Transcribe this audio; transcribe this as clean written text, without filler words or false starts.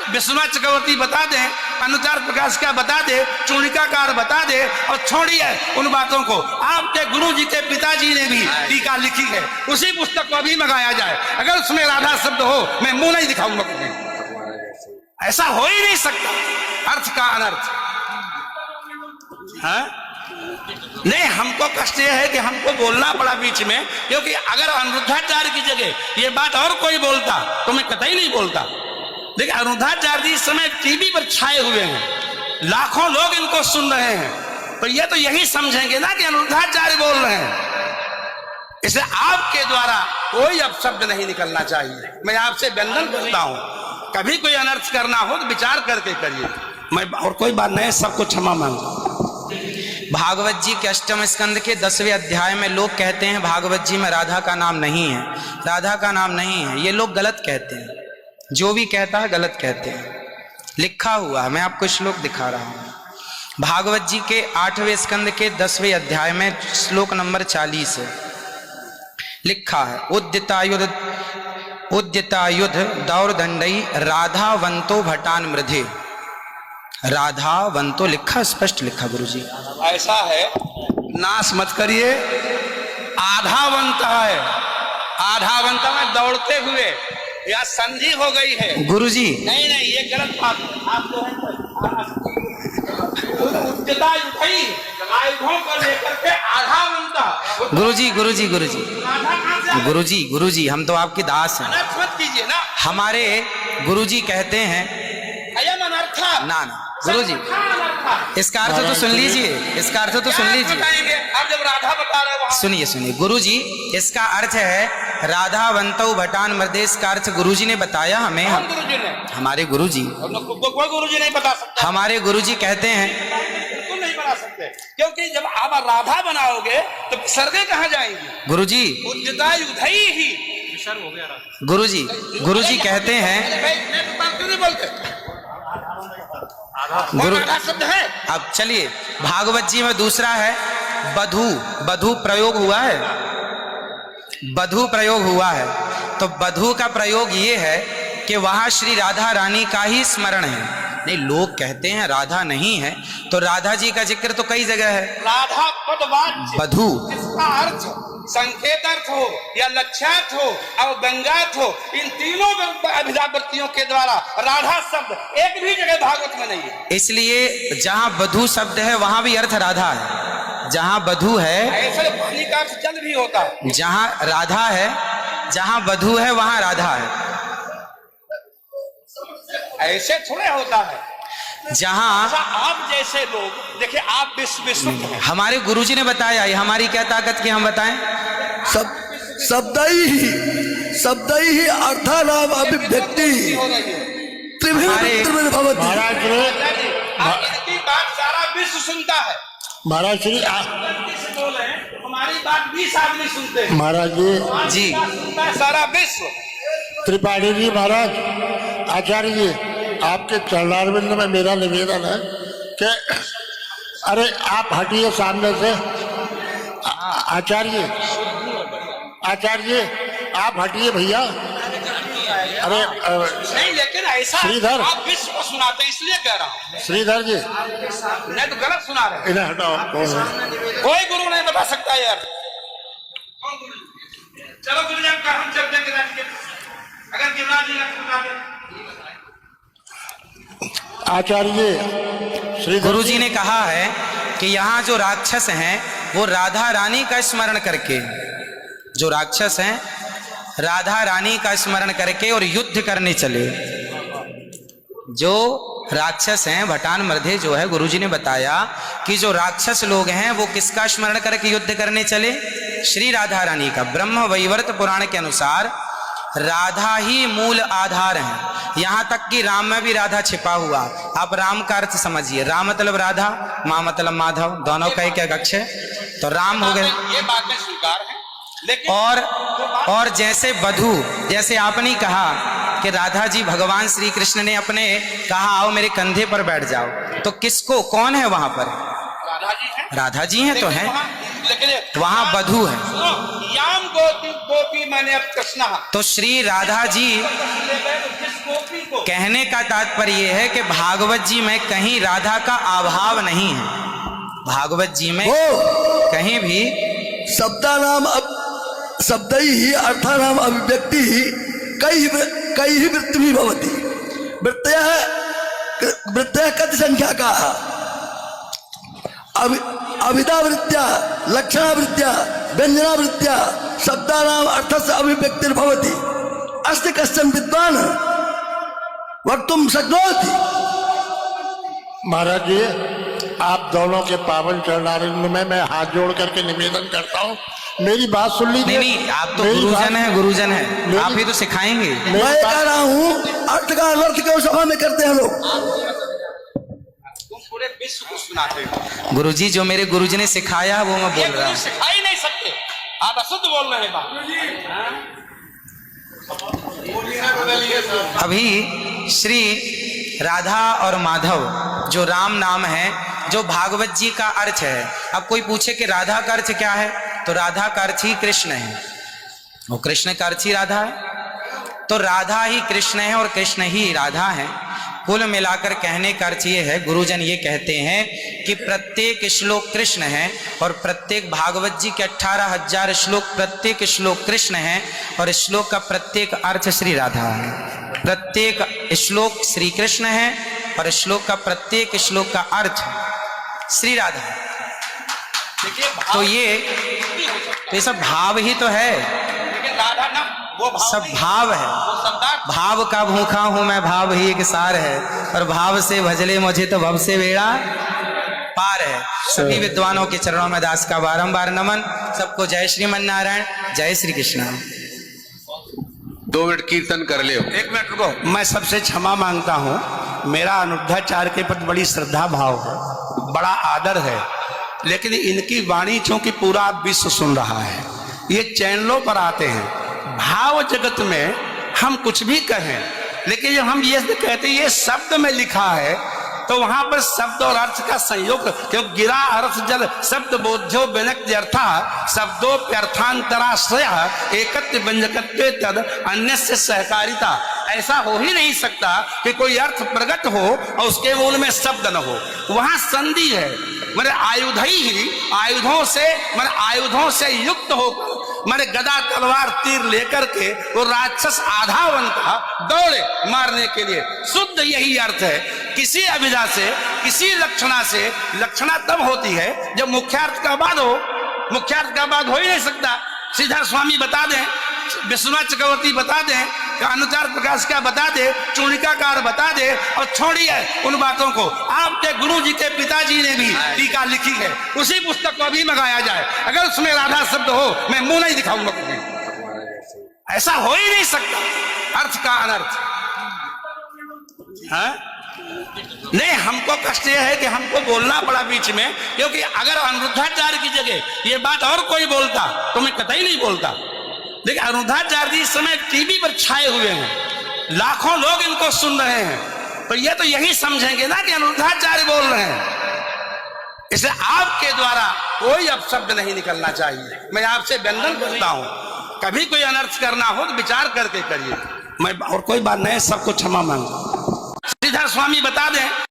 विश्वनाथ चक्रवर्ती बता दें, अनुचार प्रकाश का बता दे, चूड़िकाकार बता दे, और छोड़िए उन बातों को। आपके गुरु जी के पिताजी ने भी टीका लिखी है, उसी पुस्तक को अभी मंगाया जाए। अगर उसमें राधा शब्द हो, मैं मुंह नहीं दिखाऊंगा तुम्हें। ऐसा हो ही नहीं सकता, अर्थ का अनर्थ है। नहीं, हमको कष्ट यह है कि हमको बोलना पड़ा बीच में, क्योंकि अगर अनिरुद्धाचार्य की जगह ये बात और कोई बोलता तो मैं कतई नहीं बोलता। देखिए, अनिरुद्धाचार्य जी इस समय टीवी पर छाए हुए हैं, लाखों लोग इनको सुन रहे हैं, तो ये तो यही समझेंगे ना कि अनिरुद्धाचार्य बोल रहे हैं। इसलिए आपके द्वारा कोई अपशब्द नहीं निकलना चाहिए। मैं आपसे वंदन करता हूं, कभी कोई अनर्थ करना हो तो विचार करके करिए। मैं और कोई बात नहीं, सबको क्षमा मांगता। भागवत जी के अष्टम स्कंद के 10वें अध्याय में लोग कहते हैं भागवत जी में राधा का नाम नहीं है, राधा का नाम नहीं है। ये लोग गलत कहते हैं, जो भी कहता है गलत कहते हैं। लिखा हुआ है, मैं आपको श्लोक दिखा रहा हूं। भागवत जी के 8वें स्कंद के 10वें अध्याय में श्लोक नंबर 40 है, लिखा है उद्यतायुध दौरदंडई राधावंतो भटान मृधे। राधावंतो लिखा, स्पष्ट लिखा गुरुजी। ऐसा है, नाश मत करिए। आधावंत है, आधावंत में दौड़ते हुए, या संधि हो गई है गुरुजी। नहीं नहीं, ये गलत बात है। आप जो है आयुधों को लेकर के आधावंत। गुरुजी गुरुजी गुरुजी गुरुजी गुरुजी, हम तो आपके दास हैं, मत कीजिए ना। हमारे गुरुजी कहते हैं अयम अनर्था ना ना गुरुजी, इसका अर्थ तो सुन लीजिए, इसका अर्थ तो सुन लीजिए। आप जब राधा बता रहे हो, सुनिए सुनिए गुरुजी, इसका अर्थ है राधावंतो भटान मृदेश का अर्थ गुरुजी ने बताया हमें। गुरुजी ने, हमारे गुरुजी, कोई गुरुजी नहीं बता सकता। हमारे गुरुजी कहते हैं बिल्कुल नहीं बना सकते, क्योंकि जब आप राधा बनाओगे तो सर्गे कहाँ जाएंगी? गुरुजी उद्यतायुधई ही हो गया। गुरुजी गुरुजी कहते हैं क्यों नहीं बोलते? गुरु शब्द है। अब चलिए, भागवत जी में दूसरा है बधू। बधू प्रयोग हुआ है, बधू प्रयोग हुआ है। तो बधू का प्रयोग ये है कि वहां श्री राधा रानी का ही स्मरण है। नहीं, लोग कहते हैं राधा नहीं है, तो राधा जी का जिक्र तो कई जगह है। राधा पदवाच्य बधू, इसका अर्थ संकेत अर्थ हो या लक्ष्यार्थ हो और व्यंग्यार्थ हो, इन तीनों अभिधावृत्तियों के द्वारा राधा शब्द एक भी जगह भागवत में नहीं है। इसलिए जहां बधू शब्द है वहां भी अर्थ राधा है। जहां बधू है, ऐसे पानी का अर्थ जल भी होता है। जहां राधा है, जहां बधू है वहां राधा है। ऐसे थोड़े होता है। जहां आप जैसे लोग देखिए, आप विश्व हैं। हमारे गुरुजी ने बताया, ये हमारी क्या ताकत की हम बताएं? शब्द ही अर्थानाम अभिव्यक्ति त्रिविध भवति। महाराज इनकी बात सारा विश्व सुनता है। महाराज श्री बोले हमारी बात 20 आदमी सुनते हैं। महाराज जी सुनता है सारा विश्व। त्रिपाठी जी, महाराज आचार्य जी, आपके चरणारविंद में मेरा निवेदन है कि अरे आप हटिए सामने से। आचार्य आप हटिए भैया। अरे नहीं, लेकिन ऐसा श्रीधर, आप विश्व को सुनाते इसलिए कह रहा हूँ। श्रीधर जी, नहीं तो गलत सुना रहे। इन्हें हटाओ। कोई गुरु नहीं बता सकता यार। चलो गुरुजन का हम चलते हैं, अगर गिरिराज जी बता दें। आचार्य श्री गुरुजी ने कहा है कि यहाँ जो राक्षस हैं वो राधा रानी का स्मरण करके, जो राक्षस हैं राधा रानी का स्मरण करके और युद्ध करने चले। जो राक्षस हैं भटान मृधे जो है, गुरुजी ने बताया कि जो राक्षस लोग हैं वो किसका स्मरण करके युद्ध करने चले? श्री राधा रानी का। ब्रह्म वैवर्त पुराण के अनुसार राधा ही मूल आधार है। यहां तक कि राम में भी राधा छिपा हुआ। आप राम का अर्थ समझिए, राम मतलब राधा, माँ मतलब माधव, दोनों का एक अक्ष है, तो राम हो गए। ये बातें स्वीकार हैं, लेकिन और जैसे बधू, जैसे आपने कहा कि राधा जी भगवान श्री कृष्ण ने अपने कहा आओ मेरे कंधे पर बैठ जाओ, तो किसको, कौन है वहां पर? राधा जी हैं तो हैं, लेकिन वहां बधू है। याम गोपी मैंने अब कृष्णा, तो श्री राधा जी, जिस गोपी कहने का तात्पर्य यह है कि भागवत जी में कहीं राधा का अभाव नहीं है। भागवत जी में वो कहीं भी शब्दानाम शब्दैहि अर्थानाम अभिव्यक्ति कई वृत्ति भवति। वृत्तयः कति संख्या का अविदावृत्त्या लक्षणावृत्त्या व्यंजनावृत्त्या शब्दानाम अर्थस्य अभिव्यक्तिर्भवति। अस्ति कश्चन विद्वान् वक्तुं शक्नोति। महाराज जी, आप दोनों के पावन चरणारविंद में मैं हाथ जोड़ करके निवेदन करता हूँ, मेरी बात सुन लीजिए। नहीं, आप तो मेरी गुरुजन बात- हैं, गुरुजन हैं, आप ही तो सिखाएंगे। मैं कह रहा हूँ अर्थ का अनर्थ क्यों सभा में करते हैं लोग। तुम पूरे विश्व को सुनाते हो। गुरुजी जो मेरे गुरुजी ने सिखाया वो मैं बोल रहा हूँ। सिखा ही नहीं सकते, आप अशुद्ध बोल रहे हैं बात। अभी श्री राधा और माधव जो राम नाम है, जो भागवत जी का अर्थ है। अब कोई पूछे कि राधा का अर्थ क्या है, तो राधा का अर्थ ही कृष्ण है, वो कृष्ण का अर्थ ही राधा है। तो राधा ही कृष्ण है और कृष्ण ही राधा है। कुल मिलाकर कहने का अर्थ ये है, गुरुजन ये कहते हैं कि प्रत्येक श्लोक कृष्ण है और प्रत्येक भागवत जी के 18,000 श्लोक, प्रत्येक श्लोक कृष्ण है और श्लोक का प्रत्येक अर्थ श्री राधा है। प्रत्येक श्लोक श्री कृष्ण है और श्लोक का प्रत्येक श्लोक का अर्थ श्री राधा है। देखिए तो ये सब भाव ही तो है, लेकिन राधा ना वो भाव सब नहीं, भाव है। वो शब्दार्थ। भाव का भूखा हूं मैं, भाव ही एक सार है, और भाव से भजले मुझे तो भव से बेड़ा पार है। सभी विद्वानों के चरणों में दास का बारंबार नमन। सबको जय श्रीमन नारायण, जय श्री कृष्ण। 2 मिनट कीर्तन कर ले। 1 मिनट रुको, मैं सबसे क्षमा मांगता हूँ। मेरा अनिरुद्धाचार्य के प्रति बड़ी श्रद्धा भाव है, बड़ा आदर है, लेकिन इनकी वाणी चूंकि पूरा विश्व सुन रहा है, ये चैनलों पर आते हैं। भाव जगत में हम कुछ भी कहें, लेकिन जब हम ये कहते हैं ये शब्द में लिखा है, तो वहां पर शब्द और अर्थ का संयोग, क्यों गिरा अर्थ जल शब्द बोध्यो व्यनक्त्यर्था शब्दोप्यर्थांतराश्रय एकत्व व्यंजकत्वे तद अन्य से सहकारिता। ऐसा हो ही नहीं सकता कि कोई अर्थ प्रकट हो और उसके मूल में शब्द न हो। वहां संधि है, मेरे आयुधों से युक्त होकर मैंने गदा तलवार तीर लेकर के वो राक्षस आधा बनता दौड़े मारने के लिए। शुद्ध यही अर्थ है। किसी अभिधा से, किसी लक्षणा से, लक्षणा तब होती है जब मुख्यार्थ का बाद हो। मुख्यार्थ का बाद हो ही नहीं सकता। श्रीधर स्वामी बता दें, विश्वनाथ चक्रवर्ती बता दें, अनुचार प्रकाश का बता दे, चूड़िकाकार बता दे, और छोड़िए उन बातों को। आपके गुरु जी के पिताजी ने भी टीका लिखी है, उसी पुस्तक को भी मंगाया जाए। अगर उसमें राधा शब्द हो, मैं मुंह नहीं दिखाऊंगा कभी। ऐसा हो ही नहीं सकता अर्थ का अनर्थ। हाँ? नहीं, हमको कष्ट यह है कि हमको बोलना पड़ा बीच में, क्योंकि अगर अनिरुद्धाचार्य की जगह ये बात और कोई बोलता तो मैं कतई नहीं बोलता। देखिए, अनिरुद्धाचार्य जी इस समय टीवी पर छाए हुए हैं, लाखों लोग इनको सुन रहे हैं, तो ये तो यही समझेंगे ना कि अनिरुद्धाचार्य बोल रहे हैं। इसलिए आपके द्वारा कोई अपशब्द नहीं निकलना चाहिए। मैं आपसे वंदन करता हूं, कभी कोई अनर्थ करना हो तो विचार करके करिए। मैं और कोई बात नहीं, सबको क्षमा मांगता हूं। श्रीधर स्वामी बता दें।